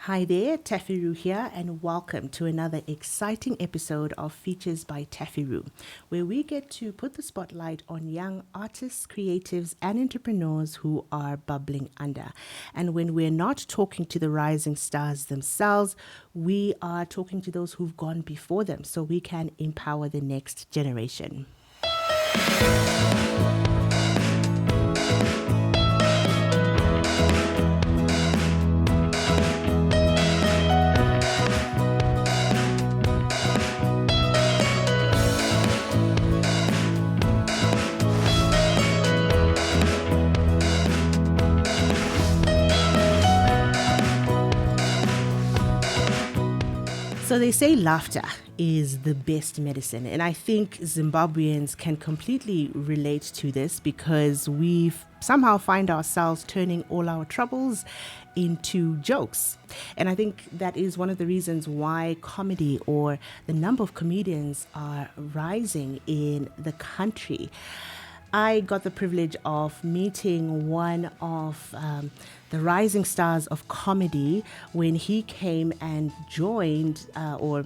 Hi there, TaffyRue here, and welcome to another exciting episode of Features by TaffyRue, where we get to put the spotlight on young artists, creatives, and entrepreneurs who are bubbling under. And when we're not talking to the rising stars themselves, we are talking to those who've gone before them so we can empower the next generation. So they say laughter is the best medicine. And I think Zimbabweans can completely relate to this because we somehow find ourselves turning all our troubles into jokes. And I think that is one of the reasons why comedy or the number of comedians are rising in the country. I got the privilege of meeting one of the rising stars of comedy when he came and joined or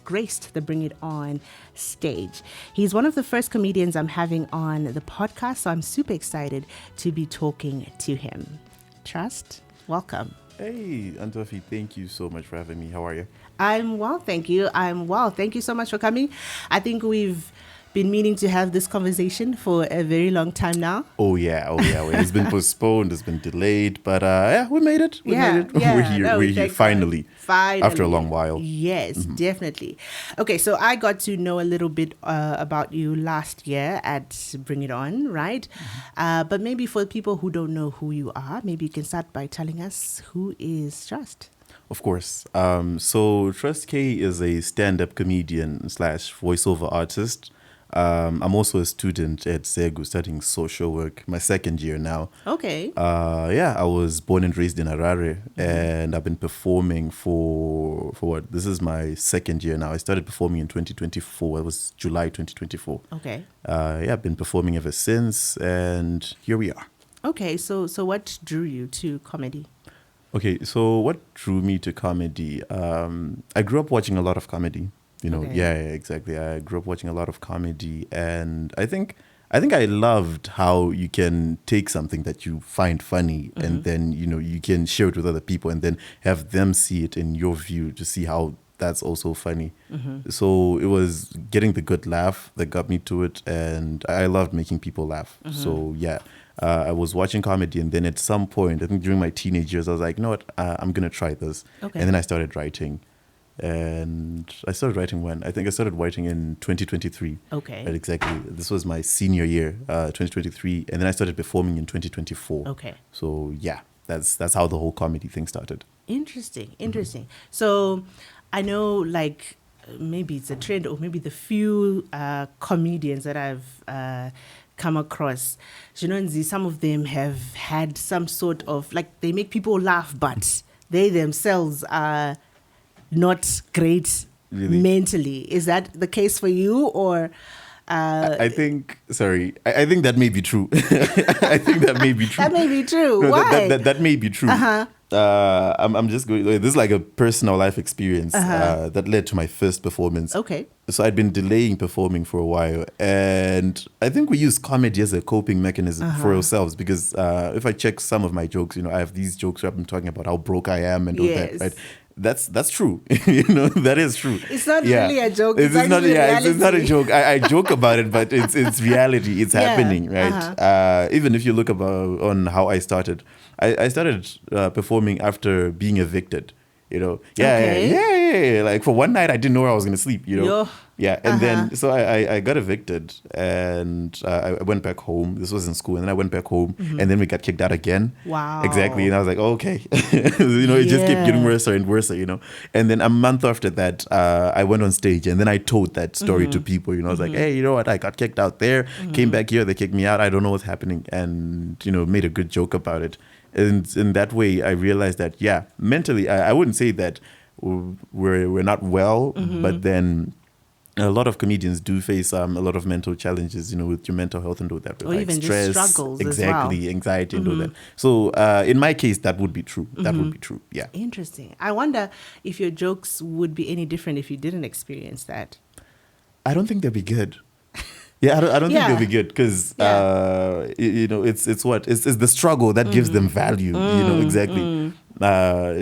graced the Bring It On stage. He's one of the first comedians I'm having on the podcast, so I'm super excited to be talking to him. Trust, welcome. Hey, Antofi, thank you so much for having me. How are you? I'm well, thank you. I'm well. Thank you so much for coming. I think we've been meaning to have this conversation for a very long time now. Oh yeah. Well, it's been postponed, it's been delayed, but yeah, we made it. Yeah, We're here finally. After a long while. Yes, definitely. Okay, so I got to know a little bit about you last year at Bring It On, right? But maybe for people who don't know who you are, maybe you can start by telling us who is Trust. Of course. So Trust K is a stand-up comedian / voiceover artist. I'm also a student at Zegu studying social work, my second year now. Okay. I was born and raised in Harare, and I've been performing for what? This is my second year now. I started performing in 2024. It was July 2024. Okay. I've been performing ever since, and here we are. Okay, so what drew you to comedy? Okay, so what drew me to comedy? I grew up watching a lot of comedy. Okay. Yeah, exactly. I grew up watching a lot of comedy, and I think I loved how you can take something that you find funny and then, you can share it with other people and then have them see it in your view to see how that's also funny. So it was getting the good laugh that got me to it, and I loved making people laugh. So yeah, I was watching comedy, and then at some point, I think during my teenage years, I was like, you know what, I'm going to try this. Okay. And then I started writing. And I started writing when? I think I started writing in 2023. Okay. Right, exactly. This was my senior year, 2023. And then I started performing in 2024. Okay. So yeah, that's how the whole comedy thing started. Interesting. So I know like maybe it's a trend or maybe the few comedians that I've come across, some of them have had some sort of like they make people laugh, but they themselves are not great mentally. Is that the case for you, or? I think that may be true. I think that may be true. That may be true. No, Why? That may be true. I'm just going. This is like a personal life experience that led to my first performance. Okay. So I'd been delaying performing for a while, and I think we use comedy as a coping mechanism for ourselves because if I check some of my jokes, I have these jokes where I'm talking about how broke I am and all that, right? That's true. That is true. It's not really a joke. It's not a joke. I joke about it, but it's reality. It's happening, right? Even if you look on how I started, I started performing after being evicted. Yeah. Like for one night, I didn't know where I was going to sleep. Yeah, and then so I got evicted, and I went back home. This was in school, and then I went back home, and then we got kicked out again. Wow. Exactly, and I was like, okay, it just kept getting worse and worse, And then a month after that, I went on stage, and then I told that story to people. I was like, hey, you know what? I got kicked out there, came back here, they kicked me out. I don't know what's happening, and made a good joke about it. And in that way, I realized that mentally, I wouldn't say that we're not well, but then a lot of comedians do face a lot of mental challenges, with your mental health and all that. Or even just struggles exactly, as well. anxiety and all that. So in my case, that would be true. That would be true. Yeah. Interesting. I wonder if your jokes would be any different if you didn't experience that. I don't think they'd be good. Yeah, I don't think they'll be good because it's the struggle that gives them value. Exactly.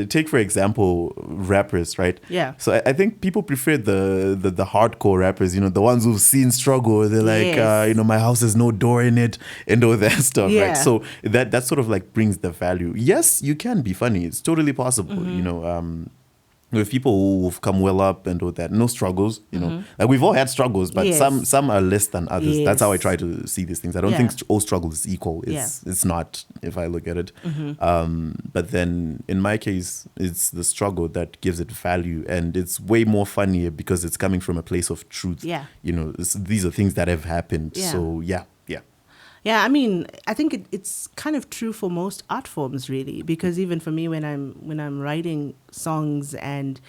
Take for example rappers, right? Yeah. So I think people prefer the hardcore rappers. The ones who've seen struggle. They're like, Yes. my house has no door in it and all that stuff, Yeah. right? So that sort of like brings the value. Yes, you can be funny. It's totally possible. With people who've come well up and all that, no struggles, like we've all had struggles, but Yes. some are less than others. Yes. That's how I try to see these things. I don't Yeah. think all struggle is equal. It's not, if I look at it. But then in my case, it's the struggle that gives it value, and it's way more funnier because it's coming from a place of truth. Yeah. These are things that have happened. Yeah. So yeah. Yeah, I mean, I think it's kind of true for most art forms, really, because even for me, when I'm writing songs, and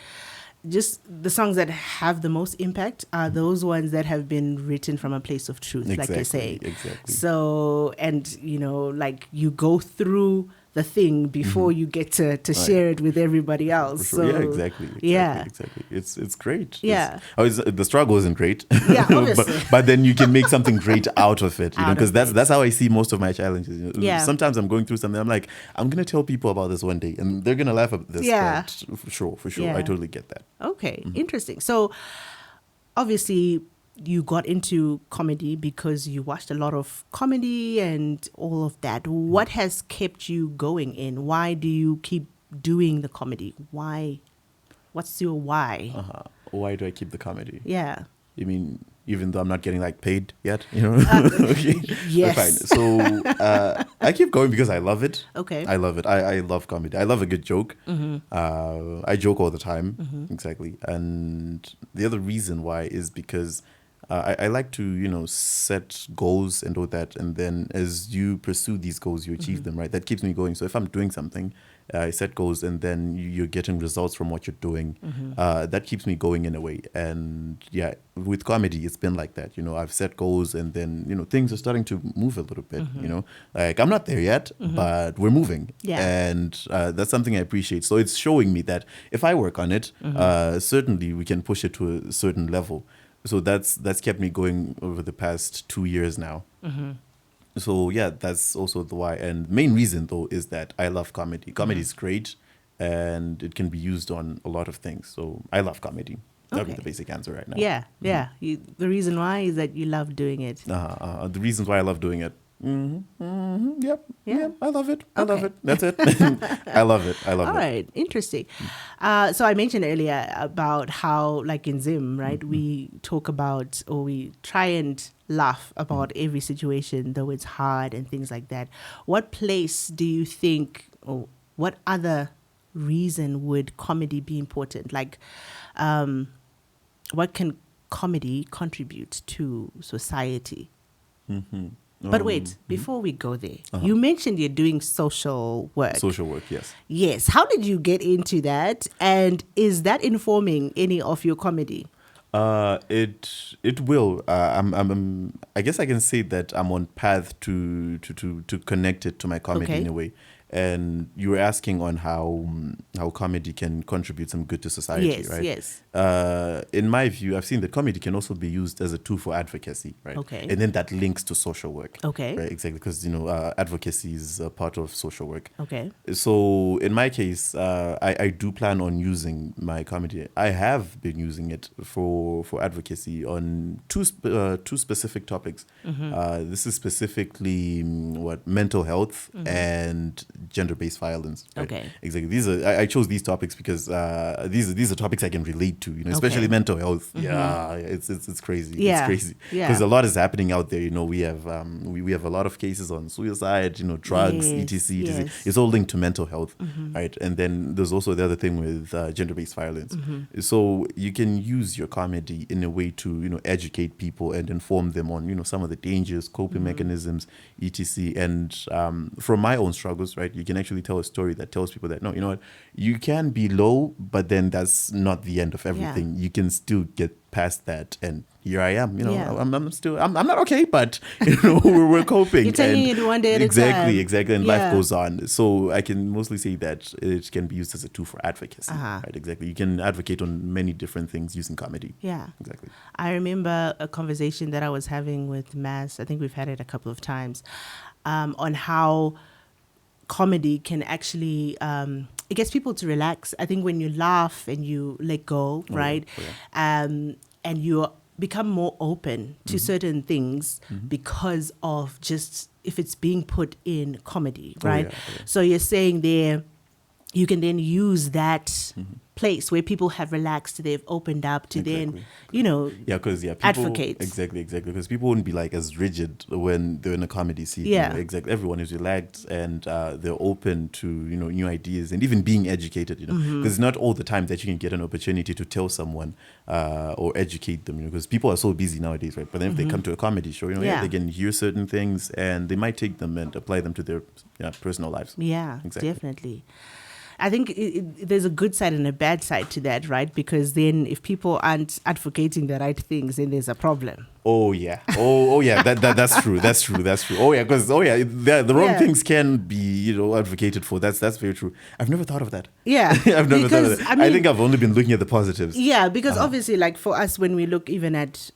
just the songs that have the most impact are those ones that have been written from a place of truth, like you say. Exactly. So, and like you go through the thing before you get to share it with everybody else. For sure. So, Yeah, exactly. It's great. Yeah. The struggle isn't great. Yeah, obviously. but then you can make something great out of it, because Out of that's how I see most of my challenges. Yeah. Sometimes I'm going through something, I'm like, I'm gonna tell people about this one day, and they're gonna laugh at this. Yeah. But for sure, Yeah. I totally get that. Okay, interesting. So, obviously, you got into comedy because you watched a lot of comedy and all of that. What has kept you going in? Why do you keep doing the comedy? Why? What's your why? Why do I keep the comedy? Yeah. You mean even though I'm not getting like paid yet, Okay. Yes. Fine. So I keep going because I love it. Okay. I love it. I love comedy. I love a good joke. I joke all the time. Exactly. And the other reason why is because I like to, set goals and all that. And then as you pursue these goals, you achieve them, right? That keeps me going. So if I'm doing something, I set goals and then you're getting results from what you're doing. That keeps me going in a way. And yeah, with comedy, it's been like that. I've set goals and then, things are starting to move a little bit, Like I'm not there yet, but we're moving. Yeah. And that's something I appreciate. So it's showing me that if I work on it, certainly we can push it to a certain level. So that's kept me going over the past 2 years now. So yeah, that's also the why. And main reason though is that I love comedy. Comedy is great, and it can be used on a lot of things. So I love comedy. That'll be the basic answer right now. Yeah, yeah. The reason why is that you love doing it. The reasons why I love doing it. Yep. Yeah. I love it. I Okay. love it. That's it. I love it. I love All it. right, interesting. So I mentioned earlier about how, like in Zim, right, we talk about, or we try and laugh about every situation, though it's hard and things like that. What place do you think, or what other reason would comedy be important? Like, what can comedy contribute to society? But wait, before we go there, you mentioned you're doing social work. Social work, yes. Yes. How did you get into that? And is that informing any of your comedy? It will. I guess I can say that I'm on path to connect it to my comedy Okay. in a way. And you were asking on how comedy can contribite some good to society, Yes, right? yes. In my view, I've seen that comedy can also be used as a tool for advocacy, right? Okay. And then that links to social work. Okay. Right, exactly, because advocacy is a part of social work. Okay. So in my case, I do plan on using my comedy. I have been using it for advocacy on two specific topics. This is specifically mental health and gender-based violence. Right? Okay. Exactly. I chose these topics because these are topics I can relate to. Especially Okay. mental health. Yeah, it's crazy. Yeah. It's crazy Yeah. because a lot is happening out there. We have we have a lot of cases on suicide. Drugs, Yes, etc. yes. It's all linked to mental health, right? And then there's also the other thing with gender-based violence. So you can use your comedy in a way to educate people and inform them on some of the dangers, coping mechanisms, etc. And from my own struggles, right? Like you can actually tell a story that tells people that, no, you know what, you can be low, but then that's not the end of everything. You can still get past that, and here I am. You know, I'm not okay, but you know, we're coping. You're taking it one day at a time. Exactly, and life goes on. So I can mostly say that it can be used as a tool for advocacy. Right, exactly. You can advocate on many different things using comedy. Yeah, exactly. I remember a conversation that I was having with Maz. I think we've had it a couple of times, on how comedy can actually it gets people to relax. I think when you laugh and you let go, right? And you become more open to certain things because of just if it's being put in comedy, right? So you're saying there, you can then use that place where people have relaxed, they've opened up to then, you know, people advocate. Exactly. Because people wouldn't be like as rigid when they're in a comedy scene. Yeah. You know, exactly. Everyone is relaxed and they're open to, you know, new ideas and even being educated, you know, because it's not all the time that you can get an opportunity to tell someone or educate them, you know, because people are so busy nowadays, right? But then if they come to a comedy show, you know, they can hear certain things and they might take them and apply them to their personal lives. Yeah, definitely. I think there's a good side and a bad side to that, right? Because then if people aren't advocating the right things, then there's a problem. Oh yeah. That's true. Oh yeah, because the wrong things can be, you know, advocated for. That's very true. I've never thought of that. Yeah, I've never thought of that. I think I've only been looking at the positives. Yeah, because obviously, like for us, when we look even at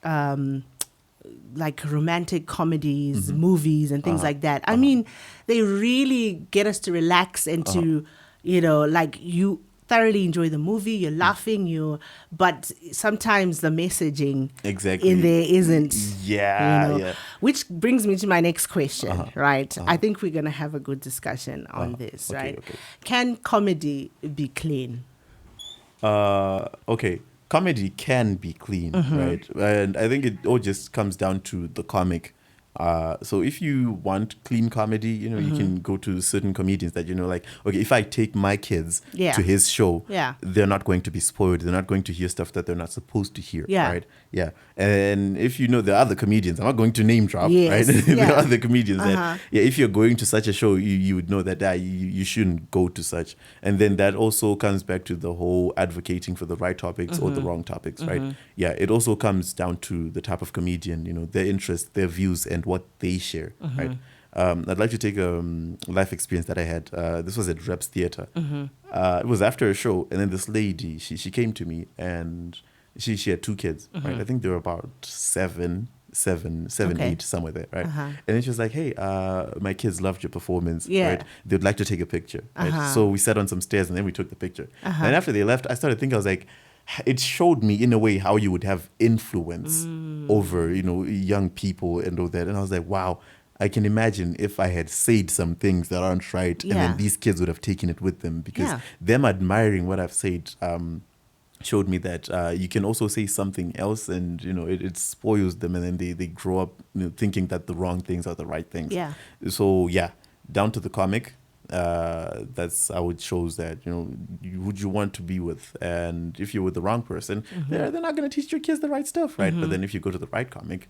like romantic comedies, movies, and things like that, I mean, they really get us to relax and to, you know, like you thoroughly enjoy the movie, you're laughing, but sometimes the messaging in there isn't. Yeah, you know? Which brings me to my next question, right? I think we're going to have a good discussion on this, right? Okay. Can comedy be clean? Okay. Comedy can be clean, right? And I think it all just comes down to the comic. So if you want clean comedy, you know, you can go to certain comedians that, you know, like, okay, if I take my kids to his show, they're not going to be spoiled. They're not going to hear stuff that they're not supposed to hear, right? Yeah. And if you know the other comedians, I'm not going to name drop, right? There are other comedians that, if you're going to such a show, you would know that you shouldn't go to such. And then that also comes back to the whole advocating for the right topics or the wrong topics, right? Yeah, it also comes down to the type of comedian, you know, their interests, their views, and what they share, right? I'd like to take a life experience that I had. This was at Reps Theatre. It was after a show, and then this lady, she came to me, and she had two kids, right? I think they were about seven, 8, somewhere there, right? And then she was like, hey, my kids loved your performance, right? They'd like to take a picture, right? So we sat on some stairs, and then we took the picture. And after they left, I started thinking, I was like, it showed me in a way how you would have influence over, you know, young people and all that. And I was like, wow, I can imagine if I had said some things that aren't right, and then these kids would have taken it with them, because them admiring what I've said showed me that you can also say something else, and, you know, it spoils them, and then they grow up, you know, thinking that the wrong things are the right things. So down to the comic. That's how it shows that, you know, who you want to be with, and if you're with the wrong person, they're not going to teach your kids the right stuff, right? But then if you go to the right comic,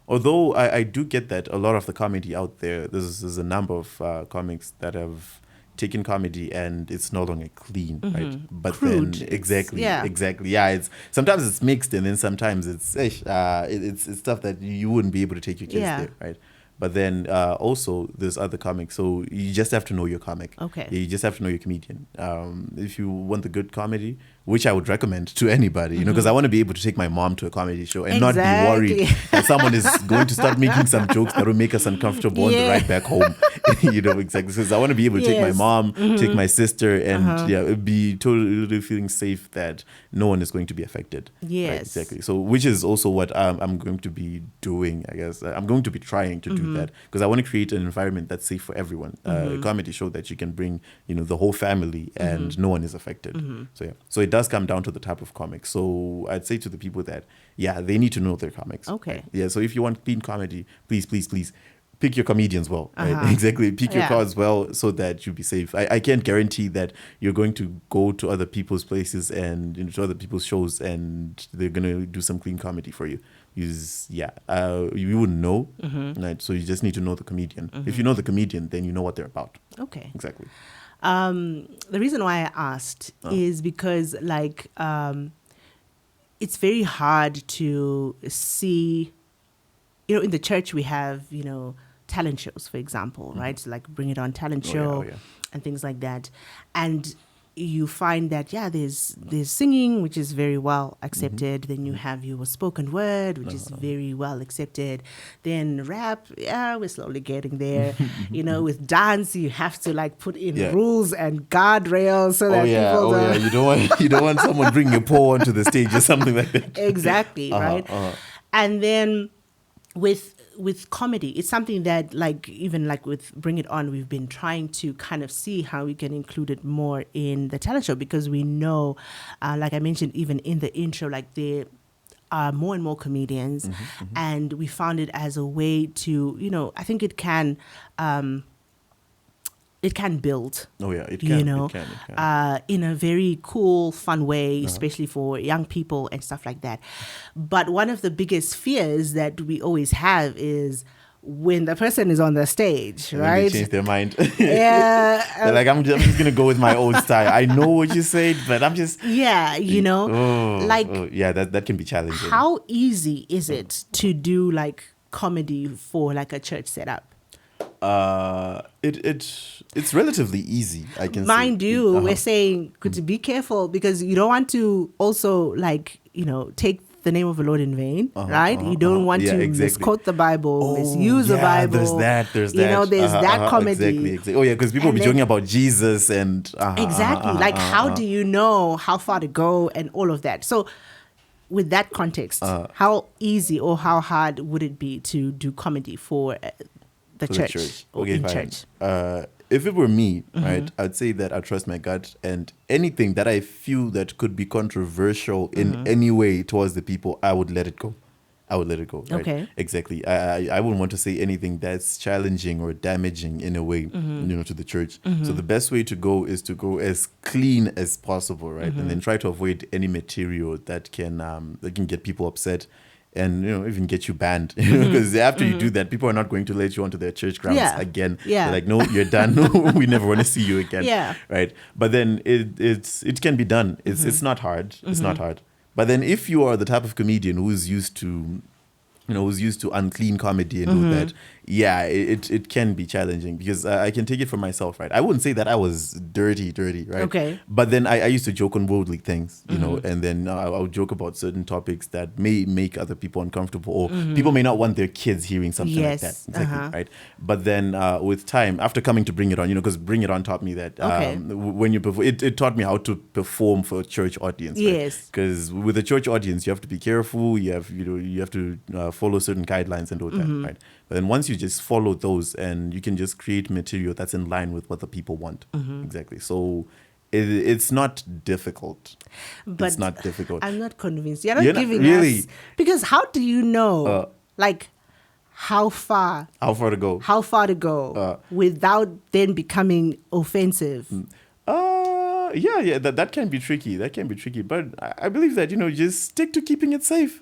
although I do get that a lot of the comedy out there, there's a number of comics that have taken comedy and it's no longer clean, right? But crude. Then exactly, it's sometimes it's mixed, and then sometimes it's stuff that you wouldn't be able to take your kids there, right? But then also there's other comics. So you just have to know your comic. Okay. You just have to know your comedian. If you want the good comedy, which I would recommend to anybody, you know, because I want to be able to take my mom to a comedy show and not be worried that someone is going to start making some jokes that will make us uncomfortable on the ride back home. You know, exactly. Because I want to be able to take my mom, take my sister, and be totally feeling safe that no one is going to be affected. Yes. Right? Exactly. So, which is also what I'm going to be doing, I guess. I'm going to be trying to do that, because I want to create an environment that's safe for everyone. A comedy show that you can bring, you know, the whole family and no one is affected. So it does come down to the type of comic. So I'd say to the people that, they need to know their comics. Okay. Right? Yeah. So if you want clean comedy, please pick your comedians well, right? Exactly. Pick your cards well so that you'll be safe. I can't guarantee that you're going to go to other people's places and to other people's shows and they're going to do some clean comedy for you. You wouldn't know, right? So you just need to know the comedian. If you know the comedian, then you know what they're about. Okay. Exactly. The reason why I asked is because it's very hard to see, in the church we have, talent shows, for example, right? So like Bring It On talent show and things like that. And you find that, there's singing, which is very well accepted. Then you have your spoken word, which is very well accepted. Then rap, we're slowly getting there. With dance, you have to like put in rules and guardrails so that people don't... You don't want someone bringing a pole onto the stage or something like that. Exactly, right? And then with comedy, it's something that even with Bring It On, we've been trying to kind of see how we can include it more in the talent show, because we know, like I mentioned even in the intro, there are more and more comedians, and we found it as a way to, I think it can build. Oh yeah, it can. It can. In a very cool, fun way, especially for young people and stuff like that. But one of the biggest fears that we always have is when the person is on the stage, right? They change their mind. Yeah. They're like, I'm just gonna go with my old style. I know what you said, but I'm just... Yeah, that can be challenging. How easy is it to do comedy for a church setup? It's relatively easy, I can say. Mind you, we're saying to be careful, because you don't want to also take the name of the Lord in vain, right? You don't want to misquote the Bible, misuse the Bible. There's that. There's that comedy. Exactly. Oh yeah, because people will be joking about Jesus and exactly. How do you know how far to go and all of that? So with that context, how easy or how hard would it be to do comedy for the church. Okay, in fine. church? If it were me, right, I'd say that I trust my gut, and anything that I feel that could be controversial in any way towards the people, I would let it go. Right? Okay. Exactly. I wouldn't want to say anything that's challenging or damaging in a way, to the church. So the best way to go is to go as clean as possible, right? And then try to avoid any material that can get people upset. And even get you banned, because after you do that, people are not going to let you onto their church grounds again. They're like, no, you're done. We never want to see you again. Right? But then it can be done. It's not hard. It's not hard. But then if you are the type of comedian who's used to unclean comedy and all that, it can be challenging, because I can take it for myself, right? I wouldn't say that I was dirty, right? Okay. But then I used to joke on worldly things, and then I would joke about certain topics that may make other people uncomfortable, or people may not want their kids hearing something like that. Exactly, right? But then with time, after coming to Bring It On, because Bring It On taught me that when you perform, it taught me how to perform for a church audience. Yes. Because with a church audience, you have to be careful. You have to follow certain guidelines and all that, right? But then once you just follow those, and you can just create material that's in line with what the people want. Exactly. So it's not difficult. But it's not difficult. I'm not convinced. You're not giving us... Because how do you know, how far to go? How far to go without then becoming offensive? That can be tricky. But I believe that, just stick to keeping it safe.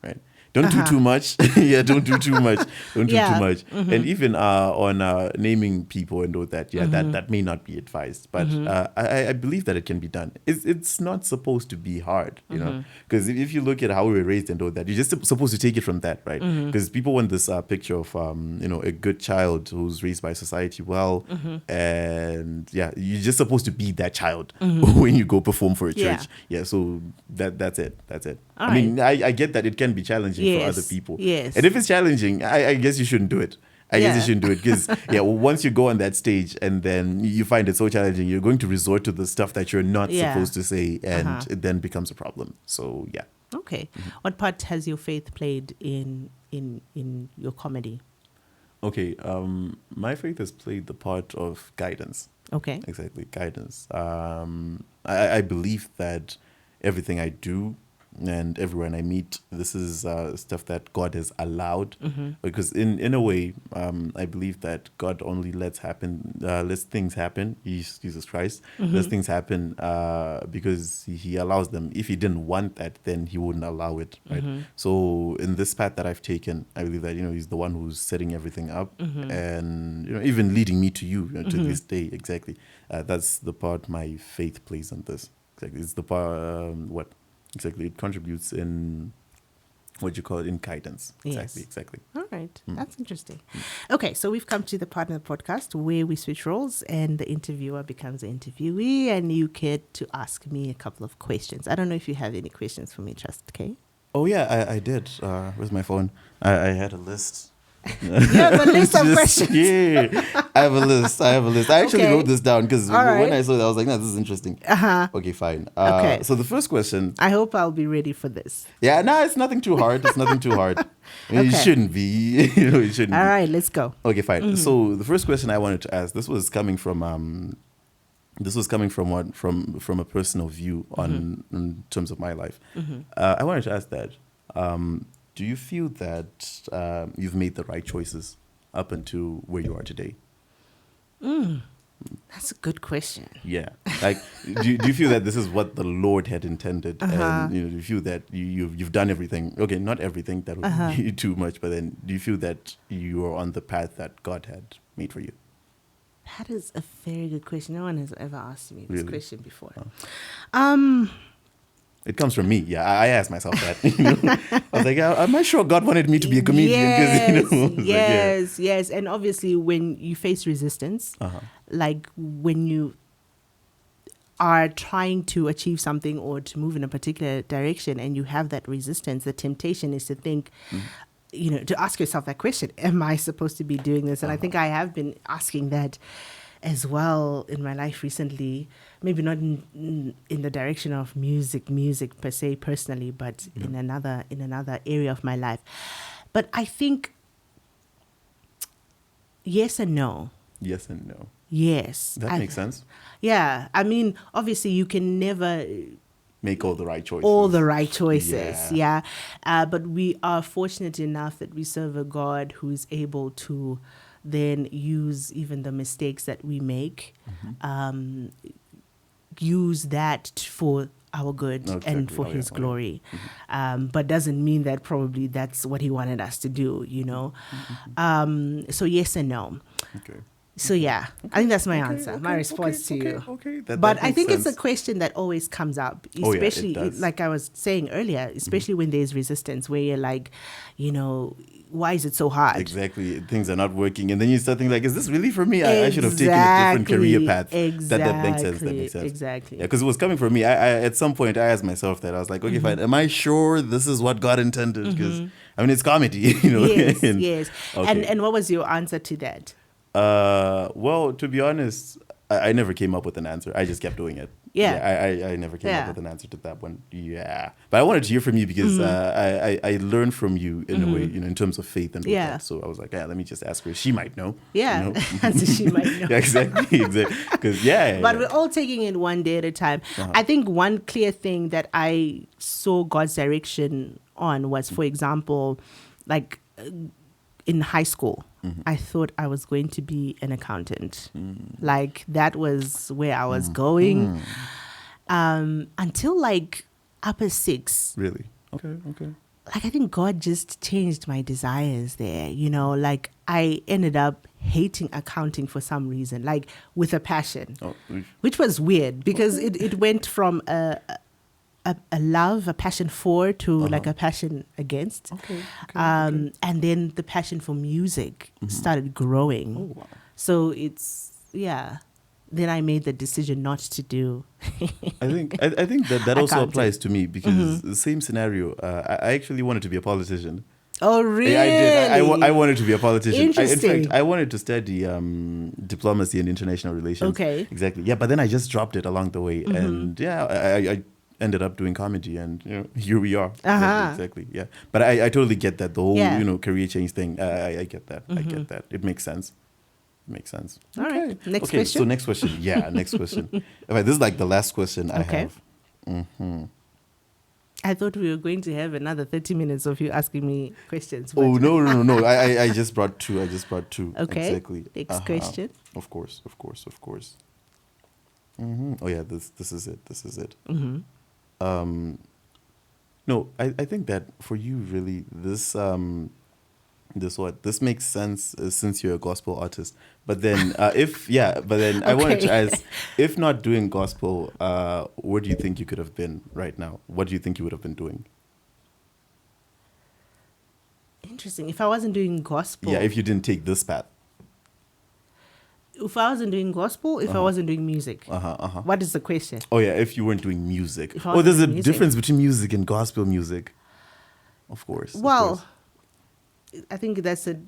Right? Don't do too much. Don't do too much. Don't do too much. And even on naming people and all that, that may not be advised. But I believe that it can be done. It's not supposed to be hard, because if you look at how we were raised and all that, you're just supposed to take it from that, right? Because people want this picture of, a good child who's raised by society well. And you're just supposed to be that child when you go perform for a church. So that's it. All I mean, I get that it can be challenging for other people. Yes. And if it's challenging, I guess you shouldn't do it. Because once you go on that stage and then you find it so challenging, you're going to resort to the stuff that you're not supposed to say, and it then becomes a problem. So Okay. What part has your faith played in your comedy? Okay. My faith has played the part of guidance. Okay. Exactly, guidance. I believe that everything I do and everyone I meet, this is stuff that God has allowed. Because in a way, I believe that God only lets things happen. Jesus Christ lets things happen because He allows them. If He didn't want that, then He wouldn't allow it, right? So in this path that I've taken, I believe that He's the one who's setting everything up, and even leading me to you, to this day. Exactly, that's the part my faith plays in this. Exactly, it's the part what. Exactly. It contributes in what you call it, in guidance. Yes. Exactly. All right. That's interesting. Okay, so we've come to the part of the podcast where we switch roles and the interviewer becomes the interviewee, and you get to ask me a couple of questions. I don't know if you have any questions for me, Trust K. Oh, yeah, I did. Where's my phone? I had a list. You have a list of questions. Yeah, I have a list. I actually Okay. wrote this down because All when right. I saw that, I was like, no, this is interesting. Okay, fine. Okay. So the first question. I hope I'll be ready for this. Yeah, no, it's nothing too hard. It's nothing too hard. I mean, It Okay. shouldn't be. It shouldn't All be. right, let's go. Okay, fine. So the first question I wanted to ask, this was coming from a personal view in terms of my life. I wanted to ask that. Do you feel that you've made the right choices up until where you are today? That's a good question. Yeah. Like, do you feel that this is what the Lord had intended? And do you feel that you've done everything? Okay, not everything, that would be too much, but then do you feel that you are on the path that God had made for you? That is a very good question. No one has ever asked me this Really? question before. It comes from me. Yeah, I asked myself that. I was like, am I sure God wanted me to be a comedian? Yes, 'Cause, it's like, yeah. yes. And obviously, when you face resistance, like when you are trying to achieve something or to move in a particular direction and you have that resistance, the temptation is to think, to ask yourself that question, am I supposed to be doing this? And I think I have been asking that as well in my life recently, maybe not in the direction of music per se personally, but in another area of my life. But I think yes and no. Yes and no. Yes. That makes sense. Yeah. I mean, obviously you can never Make all the right choices. all the right choices. Yeah. But we are fortunate enough that we serve a God who is able to then use even the mistakes that we make, use that for our good and for His glory. But doesn't mean that probably that's what He wanted us to do, So yes and no. Okay. So yeah, I think that's my answer, my response to you. Okay. But I think it's a question that always comes up, Oh, yeah, it especially does. like I was saying earlier, especially when there's resistance, where you're like, why is it so hard? Exactly. Things are not working. And then you start thinking like, is this really for me? I should have taken a different career path. That makes sense. That makes sense. Exactly. Yeah, because it was coming from me. I at some point I asked myself that. I was like, okay, fine. Am I sure this is what God intended? Because I mean, it's comedy, Yes, And- yes. Okay. And what was your answer to that? Well, to be honest, I never came up with an answer. I just kept doing it. Yeah. I never came up with an answer to that one. Yeah. But I wanted to hear from you because I learned from you in a way, in terms of faith and all Yeah. that. So I was like, let me just ask her. She might know. Yeah, so she might know. Yeah, exactly. Because, But we're all taking it one day at a time. I think one clear thing that I saw God's direction on was, for example, like in high school, I thought I was going to be an accountant. Like that was where I was going until like upper six. Really? Okay. Like I think God just changed my desires there, like I ended up hating accounting for some reason, like with a passion, which was weird because it went from a love, a passion for to like a passion against. And then the passion for music started growing. Oh, wow. So then I made the decision not to do. I think that also Accounting. applies to me because the same scenario. I actually wanted to be a politician. Oh, really? Yeah, I did. I wanted to be a politician. Interesting. In fact, I wanted to study diplomacy and international relations. Okay. Exactly. Yeah, but then I just dropped it along the way, and I ended up doing comedy, and here we are. Exactly. Yeah. But I totally get that, the whole career change thing. I get that. I get that. It makes sense. All right. Next Okay. question. So next question. Yeah. Next question. Okay, this is like the last question I Okay. have. I thought we were going to have another 30 minutes of you asking me questions. But Oh, no. I just brought two. okay. Exactly. Next question. Of course. Oh, yeah, this is it. No, I think that for you, really, this makes sense since you're a gospel artist. But then I wanted to ask, if not doing gospel, where do you think you could have been right now? What do you think you would have been doing? Interesting. If I wasn't doing gospel. Yeah, if you didn't take this path. If I wasn't doing gospel, if I wasn't doing music. What is the question? Oh, yeah, if you weren't doing music. Oh, there's a difference between music and gospel music. Of course. Well, I think that's a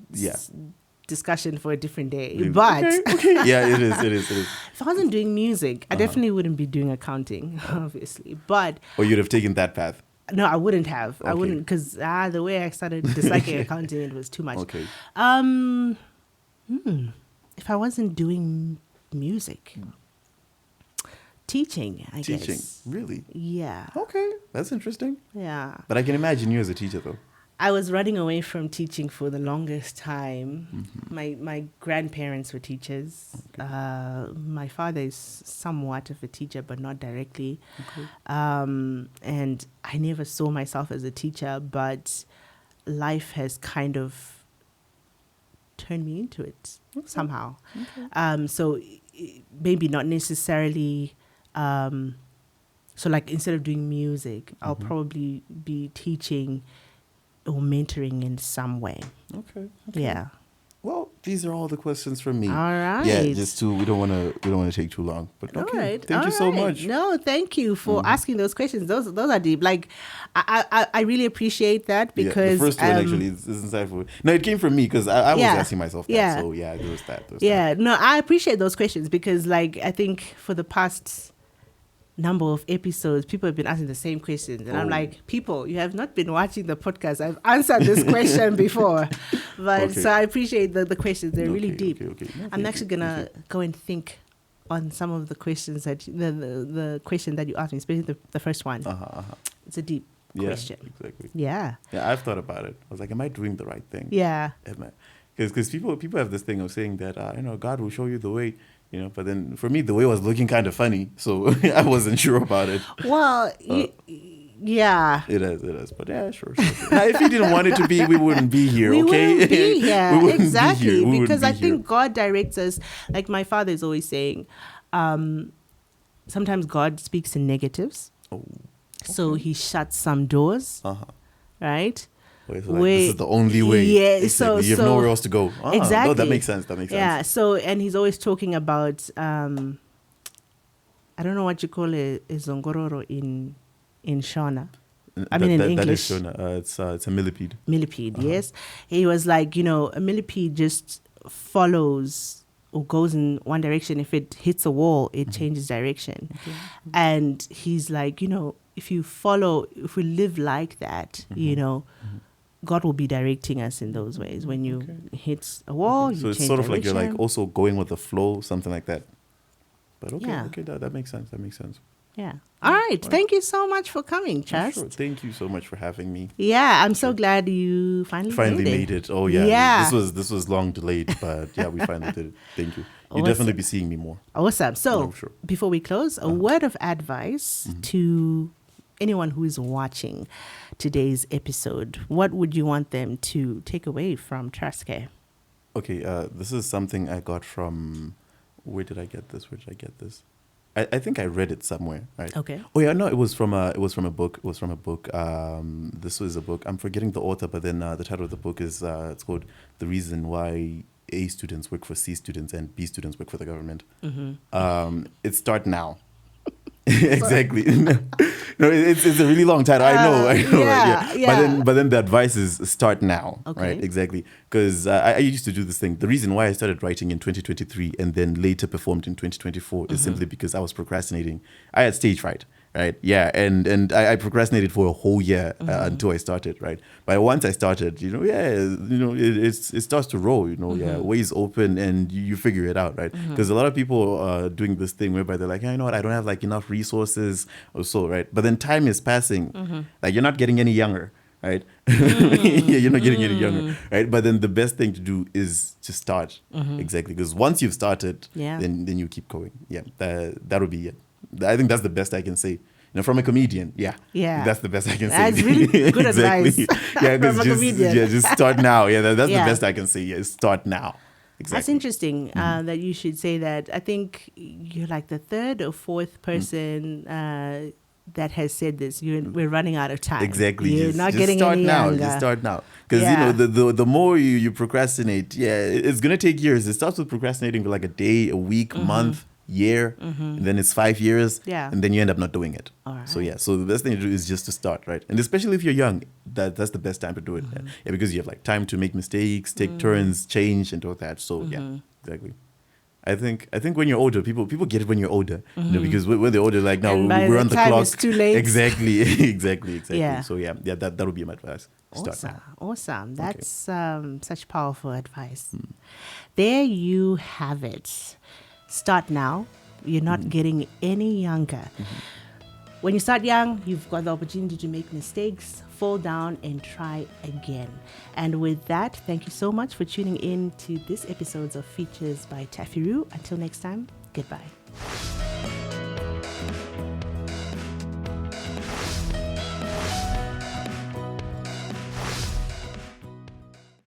discussion for a different day. But okay. Yeah, it is. If I wasn't doing music, I definitely wouldn't be doing accounting, obviously. But or you'd have taken that path. No, I wouldn't have. Okay. I wouldn't, because the way I started disliking accounting, it was too much. Okay. If I wasn't doing music, teaching, I guess. Teaching, really? Yeah. Okay, that's interesting. Yeah. But I can imagine you as a teacher, though. I was running away from teaching for the longest time. My grandparents were teachers. Okay. My father is somewhat of a teacher, but not directly. Okay. And I never saw myself as a teacher, but life has kind of turned me into it somehow. Okay. So maybe not necessarily. So like instead of doing music, I'll probably be teaching or mentoring in some way. Okay. Yeah. Well, these are all the questions from me. All right. Yeah, just we don't want to take too long. But okay. All right. Thank you so much. No, thank you for asking those questions. Those are deep. Like I really appreciate that because the first one actually is insightful. No, it came from me because I was asking myself that. Yeah. So yeah, there was that. No, I appreciate those questions because like I think for the past number of episodes, people have been asking the same questions. And I'm like, people, you have not been watching the podcast. I've answered this question before. But so I appreciate the questions. They're really deep. Okay. No, I'm actually going to go and think on some of the questions that the question that you asked me, especially the first one. It's a deep question. Exactly. Yeah. Yeah, I've thought about it. I was like, am I doing the right thing? Yeah. Because people have this thing of saying that, God will show you the way. But then for me, the way was looking kind of funny, so I wasn't sure about it. Well, yeah. It is. But yeah, sure. Now, if you didn't want it to be, we wouldn't be here, okay? We wouldn't be here. We wouldn't exactly. Be here. Because I think God directs us, like my father is always saying, sometimes God speaks in negatives. Oh, okay. So he shuts some doors, right? Wait, so this is the only way. Yeah, exactly. So you have nowhere else to go. Exactly. No, that makes sense. Yeah. So, and he's always talking about I don't know what you call it, zongororo in Shona. In English. That is Shona. It's a millipede. Millipede, yes. He was like, a millipede just follows or goes in one direction. If it hits a wall, it changes direction. Okay. And he's like, if we live like that, God will be directing us in those ways. When you hit a wall, you change direction. So it's sort of like you're like also going with the flow, something like that. But okay, that makes sense. Yeah. All right. Thank you so much for coming, Trust. Sure. Thank you so much for having me. Yeah, I'm so glad you finally made it. Oh yeah. This was long delayed, but yeah, we finally did it. Thank you. You'll definitely be seeing me more. Awesome. So before we close, a word of advice to anyone who is watching today's episode. What would you want them to take away from Trust Care? Okay, this is something I got from, where did I get this? I think I read it somewhere, right? Okay. Oh yeah, no, it was from a book. This was a book. I'm forgetting the author, but then the title of the book is it's called "The Reason Why A Students Work for C Students and B Students Work for the Government." It Start Now. Exactly. No, it's a really long title. I know. Yeah. But then the advice is start now, right? Exactly. Because I used to do this thing. The reason why I started writing in 2023 and then later performed in 2024 is simply because I was procrastinating. I had stage fright. right? Yeah, and I procrastinated for a whole year until I started, right? But once I started, it starts to roll, ways open, and you figure it out, right? Because a lot of people are doing this thing whereby they're like, yeah, you know what, I don't have like enough resources or so, right? But then time is passing, like you're not getting any younger. Right? Yeah, you're not getting any younger, right? But then the best thing to do is to start. Exactly. Because once you've started, then you keep going. Yeah, that would be it. I think that's the best I can say. From a comedian, that's the best I can say. That's really good advice. Yeah, from a comedian. Just start now. Yeah, that's the best I can say. Yeah, start now. Exactly. That's interesting that you should say that. I think you're like the third or fourth person that has said this. We're running out of time. Exactly. You're not getting start any now. younger. Just start now. Because the more you procrastinate, it's gonna take years. It starts with procrastinating for like a day, a week, month, year, and then it's 5 years, and then you end up not doing it. All right. So the best thing to do is just to start, right? And especially if you're young, that's the best time to do it. Yeah, because you have like time to make mistakes, take turns, change, and all that. So yeah, exactly. I think when you're older, people get it when you're older, because when they're older, like now we're on the clock. It's too late. Exactly. Yeah. So that would be my advice. Start now. Awesome. That's such powerful advice. There you have it. Start now. You're not getting any younger. When you start young, you've got the opportunity to make mistakes, fall down, and try again. And with that, thank you so much for tuning in to this episode of Features by TaffyRue. Until next time, goodbye.